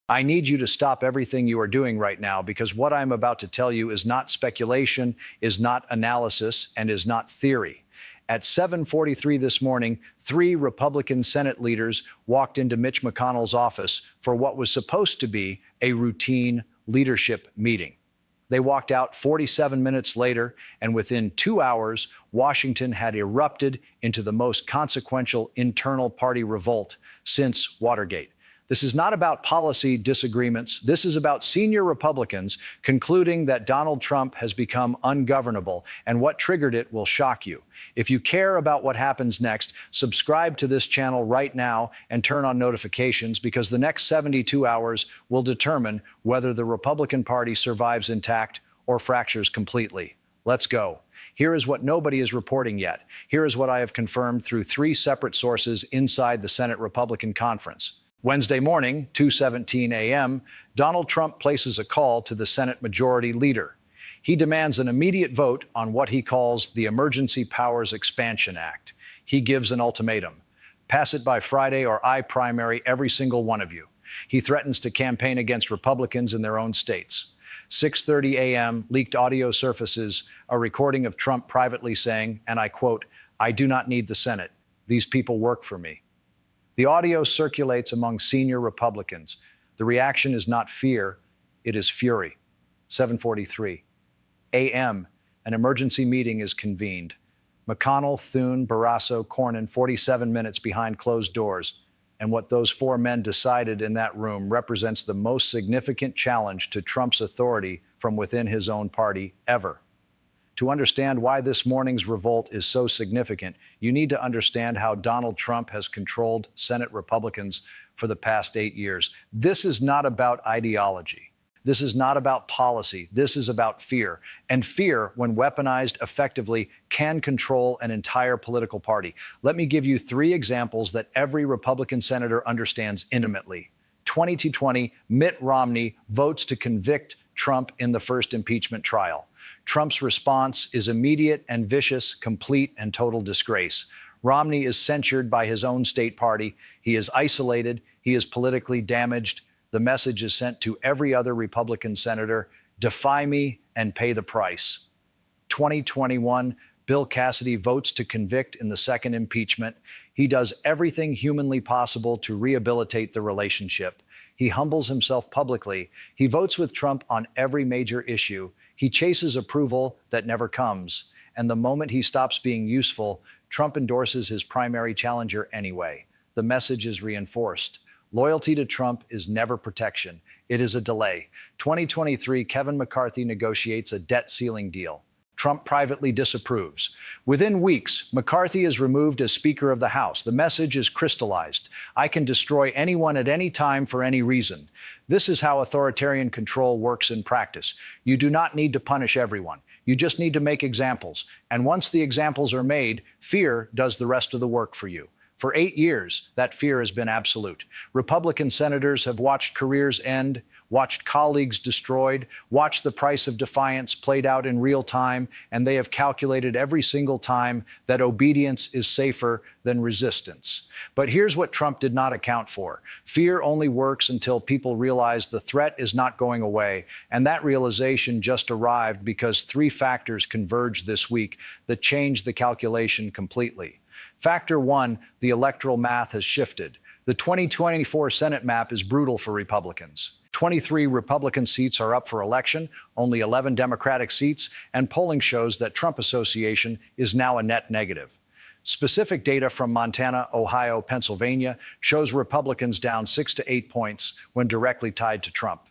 I need you to stop everything you are doing right now, because what I'm about to tell you is not speculation, is not analysis, and is not theory. At 7:43 this morning, 3 Republican Senate leaders walked into Mitch McConnell's office for what was supposed to be a routine leadership meeting. They walked out 47 minutes later, and within 2 hours, Washington had erupted into the most consequential internal party revolt since Watergate. This is not about policy disagreements. This is about senior Republicans concluding that Donald Trump has become ungovernable, and what triggered it will shock you. If you care about what happens next, subscribe to this channel right now and turn on notifications, because the next 72 hours will determine whether the Republican Party survives intact or fractures completely. Let's go. Here is what nobody is reporting yet. Here is what I have confirmed through 3 separate sources inside the Senate Republican Conference. Wednesday morning, 2:17 a.m., Donald Trump places a call to the Senate Majority Leader. He demands an immediate vote on what he calls the Emergency Powers Expansion Act. He gives an ultimatum: pass it by Friday or I primary every single one of you. He threatens to campaign against Republicans in their own states. 6:30 a.m., leaked audio surfaces a recording of Trump privately saying, and I quote, "I do not need the Senate. These people work for me." The audio circulates among senior Republicans. The reaction is not fear, it is fury. 7:43 a.m., an emergency meeting is convened. McConnell, Thune, Barrasso, Cornyn, 47 minutes behind closed doors. And what those 4 men decided in that room represents the most significant challenge to Trump's authority from within his own party ever. To understand why this morning's revolt is so significant, you need to understand how Donald Trump has controlled Senate Republicans for the past 8 years. This is not about ideology. This is not about policy. This is about fear. And fear, when weaponized effectively, can control an entire political party. Let me give you 3 examples that every Republican senator understands intimately. 2020, Mitt Romney votes to convict Trump in the first impeachment trial. Trump's response is immediate and vicious, complete and total disgrace. Romney is censured by his own state party. He is isolated. He is politically damaged. The message is sent to every other Republican senator: defy me and pay the price. 2021, Bill Cassidy votes to convict in the second impeachment. He does everything humanly possible to rehabilitate the relationship. He humbles himself publicly. He votes with Trump on every major issue. He chases approval that never comes. And the moment he stops being useful, Trump endorses his primary challenger anyway. The message is reinforced. Loyalty to Trump is never protection. It is a delay. 2023, Kevin McCarthy negotiates a debt ceiling deal. Trump privately disapproves. Within weeks, McCarthy is removed as Speaker of the House. The message is crystallized: I can destroy anyone at any time for any reason. This is how authoritarian control works in practice. You do not need to punish everyone. You just need to make examples. And once the examples are made, fear does the rest of the work for you. For 8 years, that fear has been absolute. Republican senators have watched careers end, watched colleagues destroyed, watched the price of defiance played out in real time, and they have calculated every single time that obedience is safer than resistance. But here's what Trump did not account for. Fear only works until people realize the threat is not going away, and that realization just arrived because 3 factors converged this week that changed the calculation completely. Factor 1, the electoral math has shifted. The 2024 Senate map is brutal for Republicans. 23 Republican seats are up for election, only 11 Democratic seats, and polling shows that Trump association is now a net negative. Specific data from Montana, Ohio, Pennsylvania shows Republicans down 6 to 8 points when directly tied to Trump.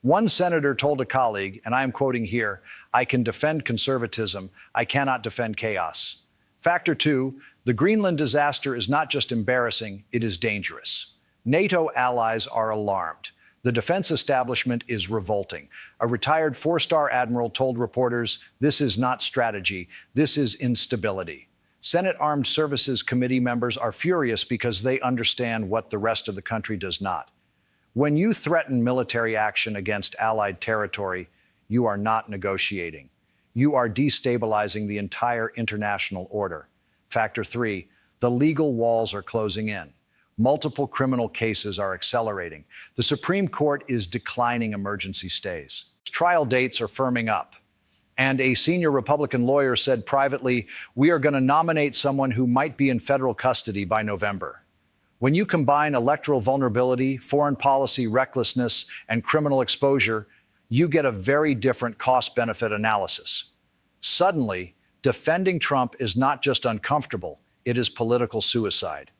One senator told a colleague, and I am quoting here, "I can defend conservatism. I cannot defend chaos." Factor 2, the Greenland disaster is not just embarrassing, it is dangerous. NATO allies are alarmed. The defense establishment is revolting. A retired 4-star admiral told reporters, "This is not strategy, this is instability." Senate Armed Services Committee members are furious because they understand what the rest of the country does not. When you threaten military action against allied territory, you are not negotiating. You are destabilizing the entire international order. Factor 3, the legal walls are closing in. Multiple criminal cases are accelerating. The Supreme Court is declining emergency stays. Trial dates are firming up. And a senior Republican lawyer said privately, "We are going to nominate someone who might be in federal custody by November." When you combine electoral vulnerability, foreign policy recklessness, and criminal exposure, you get a very different cost-benefit analysis. Suddenly, defending Trump is not just uncomfortable, it is political suicide.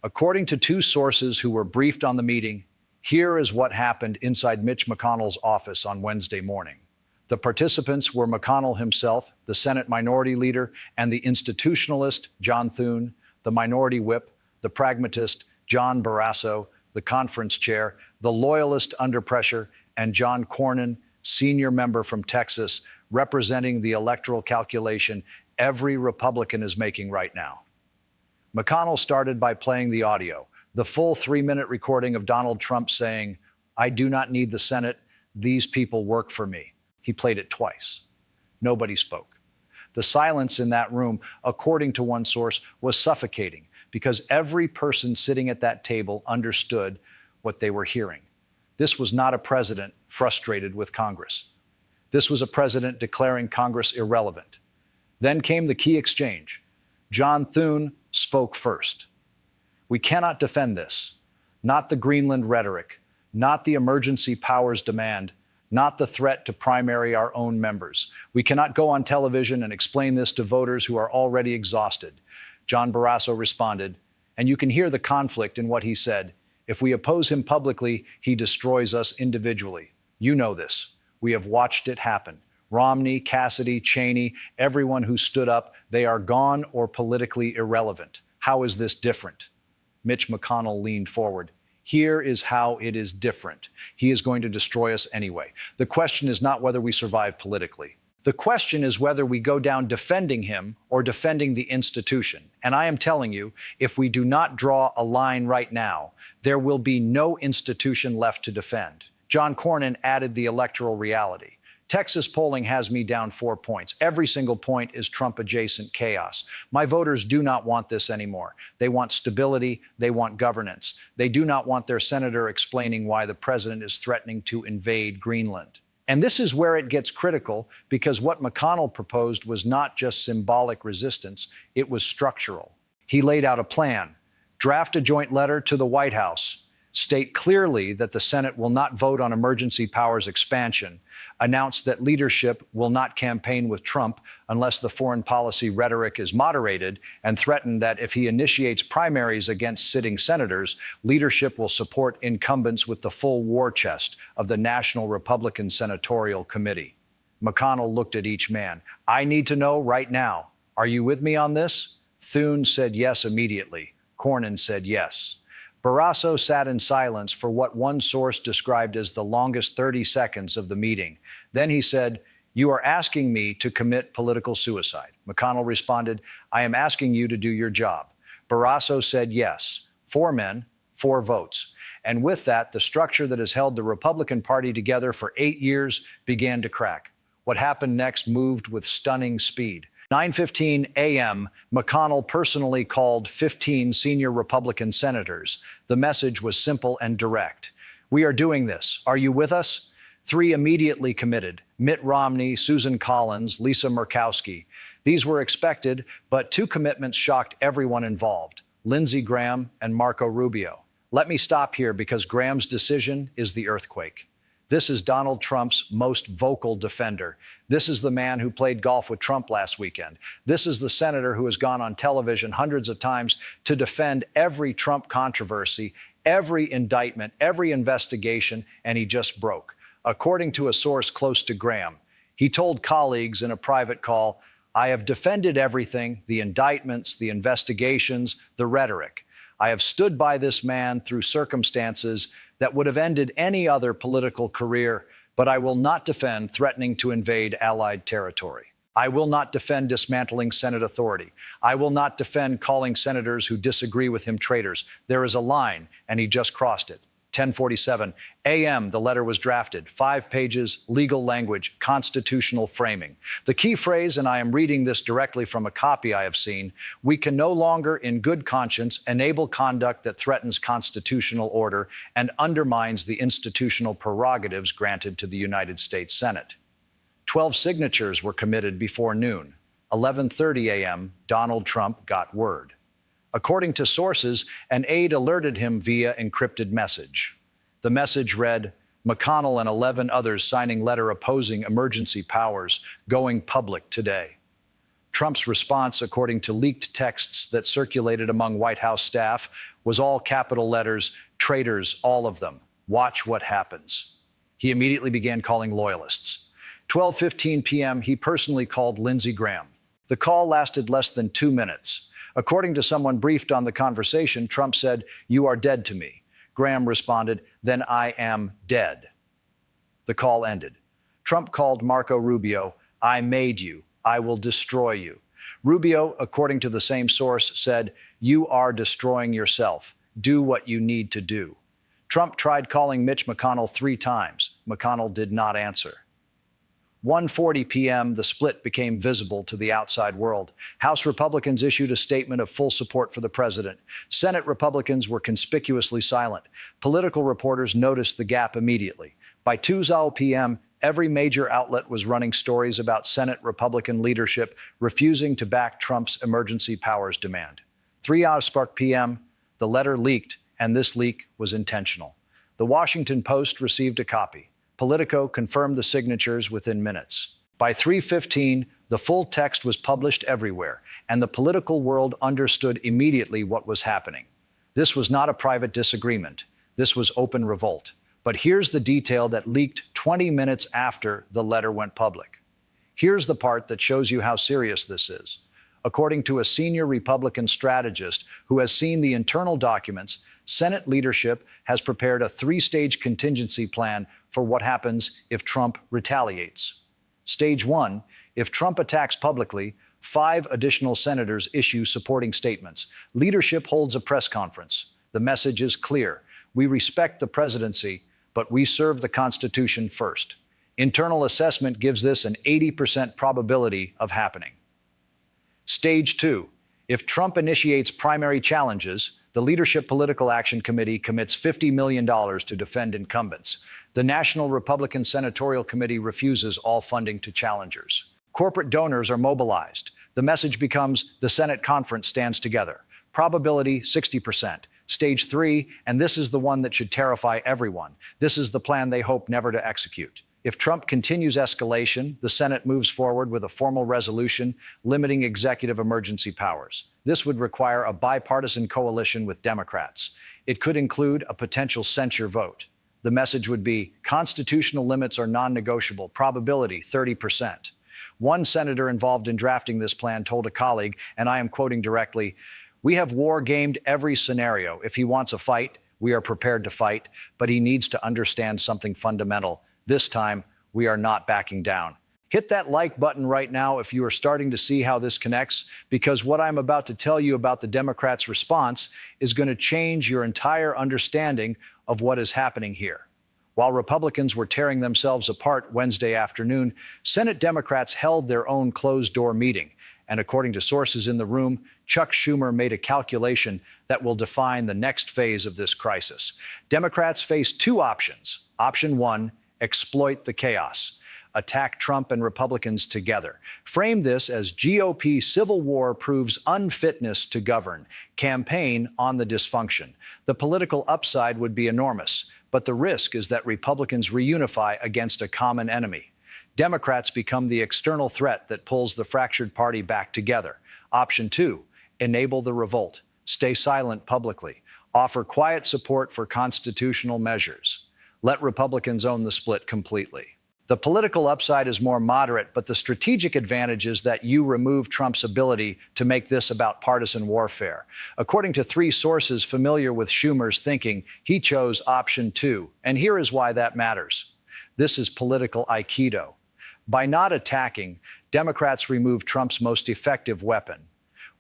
According to two sources who were briefed on the meeting, here is what happened inside Mitch McConnell's office on Wednesday morning. The participants were McConnell himself, the Senate Minority Leader, and the institutionalist, John Thune, the Minority Whip, the pragmatist, John Barrasso, the conference chair, the loyalist under pressure, and John Cornyn, senior member from Texas, representing the electoral calculation every Republican is making right now. McConnell started by playing the audio, the full 3-minute recording of Donald Trump saying, "I do not need the Senate. These people work for me." He played it twice. Nobody spoke. The silence in that room, according to one source, was suffocating because every person sitting at that table understood what they were hearing. This was not a president frustrated with Congress. This was a president declaring Congress irrelevant. Then came the key exchange. John Thune spoke first. "We cannot defend this. Not the Greenland rhetoric, not the emergency powers demand, not the threat to primary our own members. We cannot go on television and explain this to voters who are already exhausted." John Barrasso responded, and you can hear the conflict in what he said. "If we oppose him publicly, he destroys us individually. You know this. We have watched it happen. Romney, Cassidy, Cheney, everyone who stood up, they are gone or politically irrelevant. How is this different?" Mitch McConnell leaned forward. "Here is how it is different. He is going to destroy us anyway. The question is not whether we survive politically. The question is whether we go down defending him or defending the institution. And I am telling you, if we do not draw a line right now, there will be no institution left to defend." John Cornyn added the electoral reality. "Texas polling has me down 4 points. Every single point is Trump-adjacent chaos. My voters do not want this anymore. They want stability. They want governance. They do not want their senator explaining why the president is threatening to invade Greenland." And this is where it gets critical, because what McConnell proposed was not just symbolic resistance, it was structural. He laid out a plan: draft a joint letter to the White House, state clearly that the Senate will not vote on emergency powers expansion, announce that leadership will not campaign with Trump unless the foreign policy rhetoric is moderated, and threaten that if he initiates primaries against sitting senators, leadership will support incumbents with the full war chest of the National Republican Senatorial Committee. McConnell looked at each man. "I need to know right now. Are you with me on this?" Thune said yes immediately. Cornyn said yes. Barrasso sat in silence for what one source described as the longest 30 seconds of the meeting. Then he said, "You are asking me to commit political suicide." McConnell responded, "I am asking you to do your job." Barrasso said yes. 4 men, 4 votes. And with that, the structure that has held the Republican Party together for 8 years began to crack. What happened next moved with stunning speed. 9:15 a.m., McConnell personally called 15 senior Republican senators. The message was simple and direct. "We are doing this. Are you with us?" 3 immediately committed: Mitt Romney, Susan Collins, Lisa Murkowski. These were expected, but 2 commitments shocked everyone involved: Lindsey Graham and Marco Rubio. Let me stop here, because Graham's decision is the earthquake. This is Donald Trump's most vocal defender. This is the man who played golf with Trump last weekend. This is the senator who has gone on television hundreds of times to defend every Trump controversy, every indictment, every investigation, and he just broke. According to a source close to Graham, he told colleagues in a private call, "I have defended everything, the indictments, the investigations, the rhetoric. I have stood by this man through circumstances that would have ended any other political career, but I will not defend threatening to invade allied territory. I will not defend dismantling Senate authority. I will not defend calling senators who disagree with him traitors. There is a line, and he just crossed it." 10:47 a.m., the letter was drafted. 5 pages, legal language, constitutional framing. The key phrase, and I am reading this directly from a copy I have seen, we can no longer, in good conscience, enable conduct that threatens constitutional order and undermines the institutional prerogatives granted to the United States Senate. 12 signatures were committed before noon. 11:30 a.m., Donald Trump got word. According to sources, an aide alerted him via encrypted message. The message read, McConnell and 11 others signing letter opposing emergency powers going public today. Trump's response, according to leaked texts that circulated among White House staff, was all capital letters, traitors, all of them. Watch what happens. He immediately began calling loyalists. 12:15 p.m., he personally called Lindsey Graham. The call lasted less than 2 minutes. According to someone briefed on the conversation, Trump said, "You are dead to me." Graham responded, "Then I am dead." The call ended. Trump called Marco Rubio, "I made you. I will destroy you." Rubio, according to the same source, said, "You are destroying yourself. Do what you need to do." Trump tried calling Mitch McConnell 3 times. McConnell did not answer. 1:40 p.m., the split became visible to the outside world. House Republicans issued a statement of full support for the president. Senate Republicans were conspicuously silent. Political reporters noticed the gap immediately. By 2:00 p.m., every major outlet was running stories about Senate Republican leadership refusing to back Trump's emergency powers demand. 3:00 p.m., the letter leaked, and this leak was intentional. The Washington Post received a copy. Politico confirmed the signatures within minutes. By 3:15, the full text was published everywhere, and the political world understood immediately what was happening. This was not a private disagreement. This was open revolt. But here's the detail that leaked 20 minutes after the letter went public. Here's the part that shows you how serious this is. According to a senior Republican strategist who has seen the internal documents, Senate leadership has prepared a 3-stage contingency plan for what happens if Trump retaliates. Stage 1, if Trump attacks publicly, 5 additional senators issue supporting statements. Leadership holds a press conference. The message is clear. We respect the presidency, but we serve the Constitution first. Internal assessment gives this an 80% probability of happening. Stage 2, if Trump initiates primary challenges, the Leadership Political Action Committee commits $50 million to defend incumbents. The National Republican Senatorial Committee refuses all funding to challengers. Corporate donors are mobilized. The message becomes the Senate conference stands together. Probability 60%. Stage 3, and this is the one that should terrify everyone. This is the plan they hope never to execute. If Trump continues escalation, the Senate moves forward with a formal resolution limiting executive emergency powers. This would require a bipartisan coalition with Democrats. It could include a potential censure vote. The message would be, constitutional limits are non-negotiable, probability 30%. One senator involved in drafting this plan told a colleague, and I am quoting directly, "We have war-gamed every scenario. If he wants a fight, we are prepared to fight, but he needs to understand something fundamental. This time, we are not backing down." Hit that like button right now if you are starting to see how this connects, because what I'm about to tell you about the Democrats' response is going to change your entire understanding of what is happening here. While Republicans were tearing themselves apart Wednesday afternoon, Senate Democrats held their own closed-door meeting. And according to sources in the room, Chuck Schumer made a calculation that will define the next phase of this crisis. Democrats face 2 options. Option 1, exploit the chaos. Attack Trump and Republicans together. Frame this as GOP civil war proves unfitness to govern. Campaign on the dysfunction. The political upside would be enormous, but the risk is that Republicans reunify against a common enemy. Democrats become the external threat that pulls the fractured party back together. Option 2, enable the revolt. Stay silent publicly. Offer quiet support for constitutional measures. Let Republicans own the split completely. The political upside is more moderate, but the strategic advantage is that you remove Trump's ability to make this about partisan warfare. According to 3 sources familiar with Schumer's thinking, he chose option 2, and here is why that matters. This is political Aikido. By not attacking, Democrats remove Trump's most effective weapon.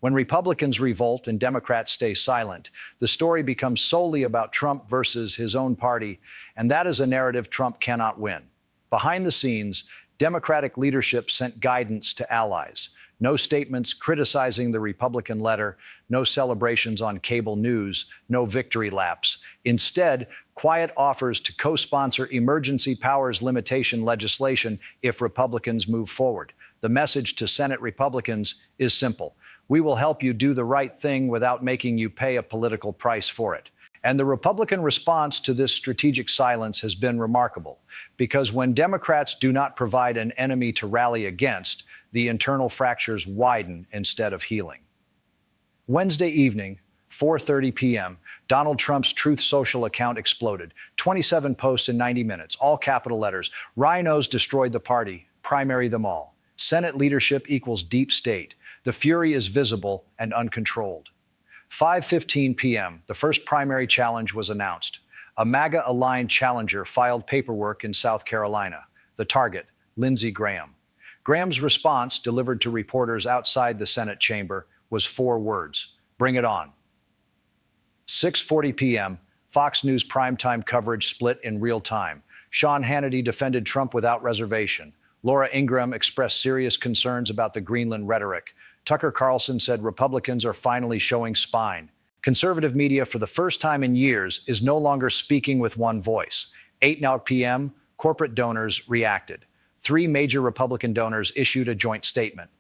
When Republicans revolt and Democrats stay silent, the story becomes solely about Trump versus his own party, and that is a narrative Trump cannot win. Behind the scenes, Democratic leadership sent guidance to allies. No statements criticizing the Republican letter, no celebrations on cable news, no victory laps. Instead, quiet offers to co-sponsor emergency powers limitation legislation if Republicans move forward. The message to Senate Republicans is simple. We will help you do the right thing without making you pay a political price for it. And the Republican response to this strategic silence has been remarkable, because when Democrats do not provide an enemy to rally against, the internal fractures widen instead of healing. Wednesday evening, 4:30 p.m., Donald Trump's Truth Social account exploded. 27 posts in 90 minutes, all capital letters. Rhinos destroyed the party, primary them all. Senate leadership equals deep state. The fury is visible and uncontrolled. 5:15 p.m., the first primary challenge was announced. A MAGA-aligned challenger filed paperwork in South Carolina. The target, Lindsey Graham. Graham's response, delivered to reporters outside the Senate chamber, was 4 words: bring it on. 6:40 p.m., Fox News primetime coverage split in real time. Sean Hannity defended Trump without reservation. Laura Ingraham expressed serious concerns about the Greenland rhetoric. Tucker Carlson said Republicans are finally showing spine. Conservative media, for the first time in years, is no longer speaking with one voice. 8:00 p.m., corporate donors reacted. 3 major Republican donors issued a joint statement.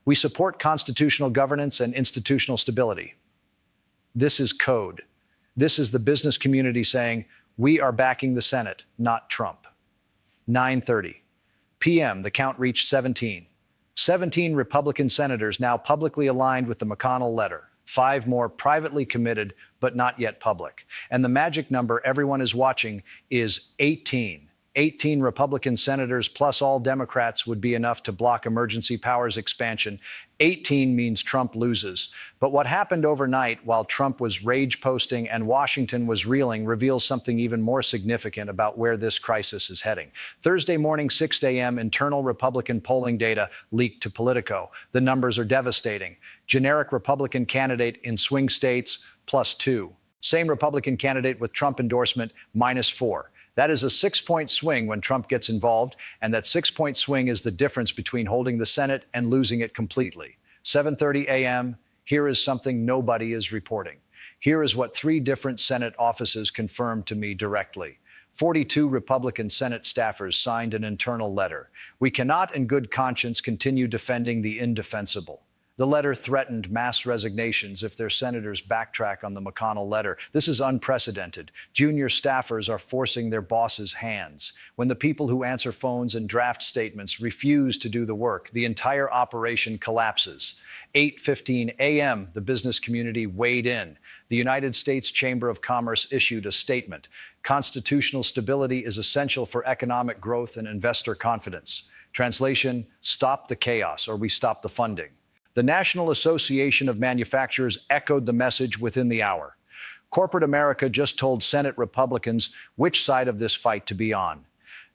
We support constitutional governance and institutional stability. This is code. This is the business community saying, we are backing the Senate, not Trump. 9:30 p.m., the count reached 17. 17 Republican senators now publicly aligned with the McConnell letter. 5 more privately committed, but not yet public. And the magic number everyone is watching is 18. 18 Republican senators plus all Democrats would be enough to block emergency powers expansion. 18 means Trump loses. But what happened overnight while Trump was rage posting and Washington was reeling reveals something even more significant about where this crisis is heading. Thursday morning, 6 a.m., internal Republican polling data leaked to Politico. The numbers are devastating. Generic Republican candidate in swing states, +2. Same Republican candidate with Trump endorsement, -4. That is a 6-point swing when Trump gets involved, and that 6-point swing is the difference between holding the Senate and losing it completely. 7:30 a.m., here is something nobody is reporting. Here is what 3 different Senate offices confirmed to me directly. 42 Republican Senate staffers signed an internal letter. We cannot in good conscience continue defending the indefensible. The letter threatened mass resignations if their senators backtrack on the McConnell letter. This is unprecedented. Junior staffers are forcing their bosses' hands. When the people who answer phones and draft statements refuse to do the work, the entire operation collapses. 8:15 a.m., the business community weighed in. The United States Chamber of Commerce issued a statement. Constitutional stability is essential for economic growth and investor confidence. Translation: stop the chaos or we stop the funding. The National Association of Manufacturers echoed the message within the hour. Corporate America just told Senate Republicans which side of this fight to be on.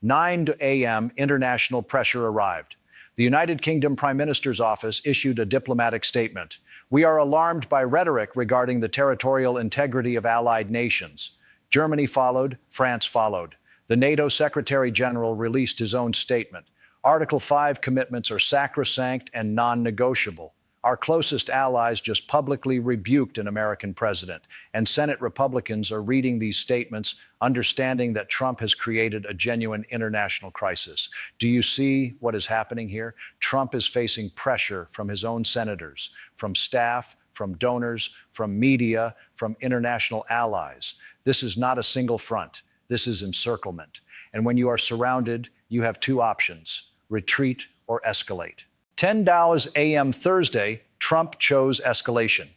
9 a.m., international pressure arrived. The United Kingdom Prime Minister's office issued a diplomatic statement. We are alarmed by rhetoric regarding the territorial integrity of allied nations. Germany followed, France followed. The NATO Secretary General released his own statement. Article 5 commitments are sacrosanct and non-negotiable. Our closest allies just publicly rebuked an American president, and Senate Republicans are reading these statements, understanding that Trump has created a genuine international crisis. Do you see what is happening here? Trump is facing pressure from his own senators, from staff, from donors, from media, from international allies. This is not a single front. This is encirclement. And when you are surrounded, you have 2 options: retreat or escalate. 10 a.m. Thursday, Trump chose escalation.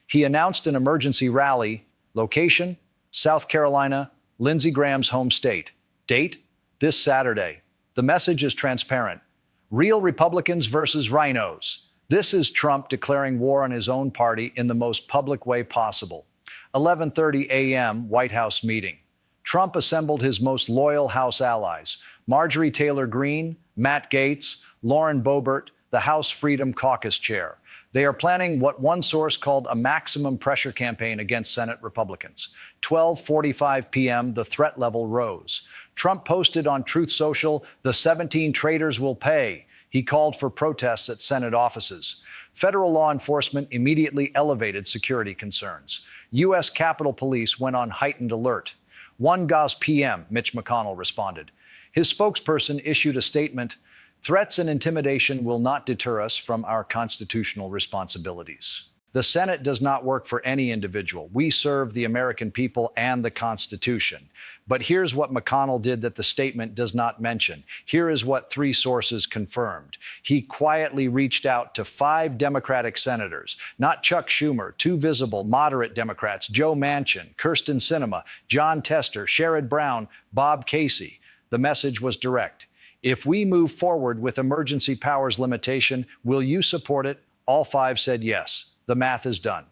He announced an emergency rally. Location: South Carolina, Lindsey Graham's home state. Date: this Saturday. The message is transparent. Real Republicans versus rhinos. This is Trump declaring war on his own party in the most public way possible. 11:30 a.m., White House meeting. Trump assembled his most loyal House allies: Marjorie Taylor Greene, Matt Gaetz, Lauren Boebert, the House Freedom Caucus chair. They are planning what one source called a maximum pressure campaign against Senate Republicans. 12:45 p.m., the threat level rose. Trump posted on Truth Social, "The 17 traitors will pay." He called for protests at Senate offices. Federal law enforcement immediately elevated security concerns. U.S. Capitol Police went on heightened alert. 1 Gauss p.m., Mitch McConnell responded. His spokesperson issued a statement, "Threats and intimidation will not deter us from our constitutional responsibilities." The Senate does not work for any individual. We serve the American people and the Constitution. But here's what McConnell did that the statement does not mention. Here is what 3 sources confirmed. He quietly reached out to 5 Democratic senators, not Chuck Schumer, 2 visible moderate Democrats, Joe Manchin, Kyrsten Sinema, John Tester, Sherrod Brown, Bob Casey. The message was direct. If we move forward with emergency powers limitation, will you support it? All 5 said yes. The math is done.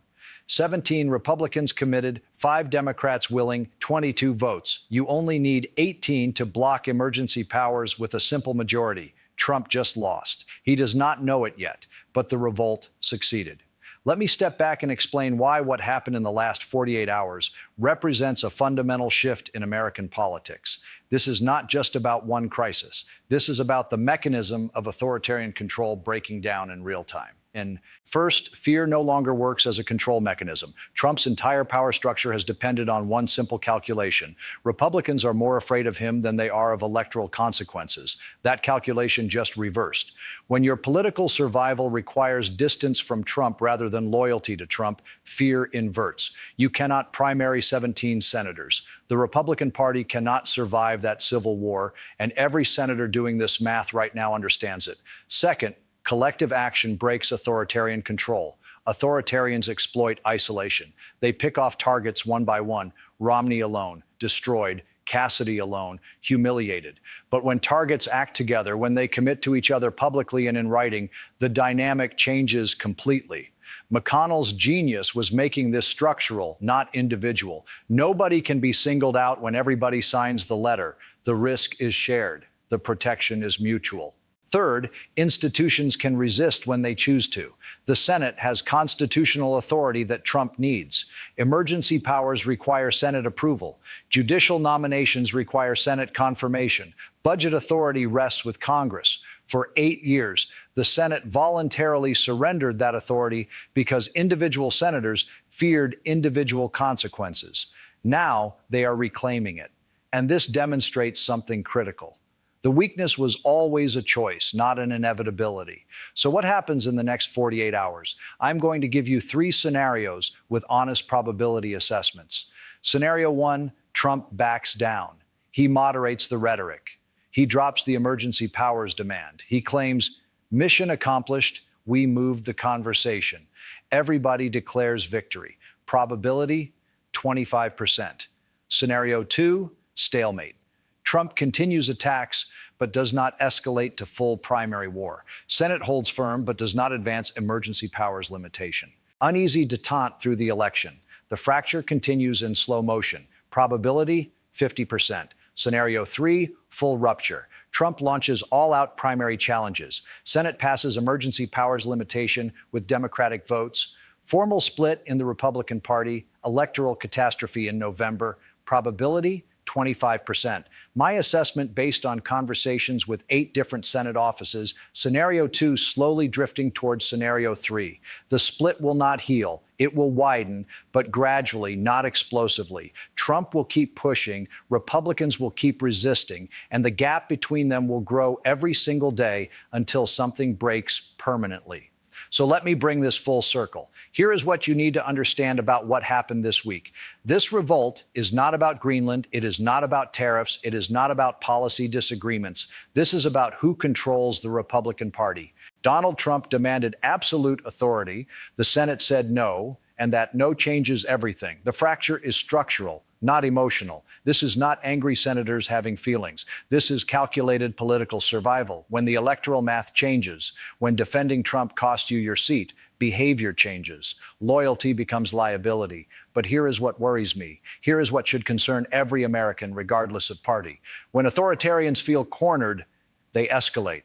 17 Republicans committed, 5 Democrats willing, 22 votes. You only need 18 to block emergency powers with a simple majority. Trump just lost. He does not know it yet, but the revolt succeeded. Let me step back and explain why what happened in the last 48 hours represents a fundamental shift in American politics. This is not just about one crisis. This is about the mechanism of authoritarian control breaking down in real time. And first, fear no longer works as a control mechanism. Trump's entire power structure has depended on one simple calculation. Republicans are more afraid of him than they are of electoral consequences. That calculation just reversed. When your political survival requires distance from Trump rather than loyalty to Trump, fear inverts. You cannot primary 17 senators. The Republican Party cannot survive that civil war, and every senator doing this math right now understands it. Second, collective action breaks authoritarian control. Authoritarians exploit isolation. They pick off targets one by one. Romney alone, destroyed. Cassidy alone, humiliated. But when targets act together, when they commit to each other publicly and in writing, the dynamic changes completely. McConnell's genius was making this structural, not individual. Nobody can be singled out when everybody signs the letter. The risk is shared. The protection is mutual. Third, institutions can resist when they choose to. The Senate has constitutional authority that Trump needs. Emergency powers require Senate approval. Judicial nominations require Senate confirmation. Budget authority rests with Congress. For 8 years, the Senate voluntarily surrendered that authority because individual senators feared individual consequences. Now they are reclaiming it. And this demonstrates something critical. The weakness was always a choice, not an inevitability. So what happens in the next 48 hours? I'm going to give you 3 scenarios with honest probability assessments. Scenario 1, Trump backs down. He moderates the rhetoric. He drops the emergency powers demand. He claims, mission accomplished, we moved the conversation. Everybody declares victory. Probability, 25%. Scenario 2, stalemate. Trump continues attacks, but does not escalate to full primary war. Senate holds firm, but does not advance emergency powers limitation. Uneasy detente through the election. The fracture continues in slow motion. Probability, 50%. Scenario 3, full rupture. Trump launches all-out primary challenges. Senate passes emergency powers limitation with Democratic votes. Formal split in the Republican Party. Electoral catastrophe in November. Probability, 25%. My assessment based on conversations with 8 different Senate offices, Scenario 2 slowly drifting towards Scenario 3. The split will not heal. It will widen, but gradually, not explosively. Trump will keep pushing, Republicans will keep resisting, and the gap between them will grow every single day until something breaks permanently. So let me bring this full circle. Here is what you need to understand about what happened this week. This revolt is not about Greenland. It is not about tariffs. It is not about policy disagreements. This is about who controls the Republican Party. Donald Trump demanded absolute authority. The Senate said no, and that no changes everything. The fracture is structural, not emotional. This is not angry senators having feelings. This is calculated political survival. When the electoral math changes, when defending Trump costs you your seat, behavior changes. Loyalty becomes liability. But here is what worries me. Here is what should concern every American, regardless of party. When authoritarians feel cornered, they escalate.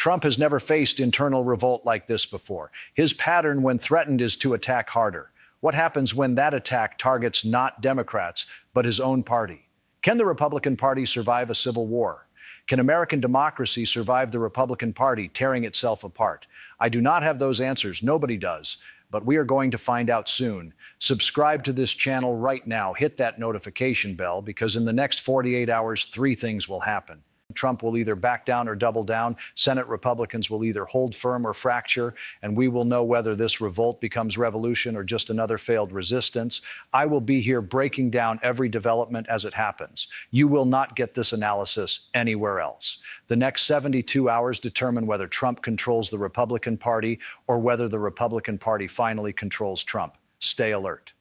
Trump has never faced internal revolt like this before. His pattern when threatened is to attack harder. What happens when that attack targets not Democrats, but his own party? Can the Republican Party survive a civil war? Can American democracy survive the Republican Party tearing itself apart? I do not have those answers. Nobody does. But we are going to find out soon. Subscribe to this channel right now. Hit that notification bell, because in the next 48 hours, 3 things will happen. Trump will either back down or double down. Senate Republicans will either hold firm or fracture, and we will know whether this revolt becomes revolution or just another failed resistance. I will be here breaking down every development as it happens. You will not get this analysis anywhere else. The next 72 hours determine whether Trump controls the Republican Party or whether the Republican Party finally controls Trump. Stay alert.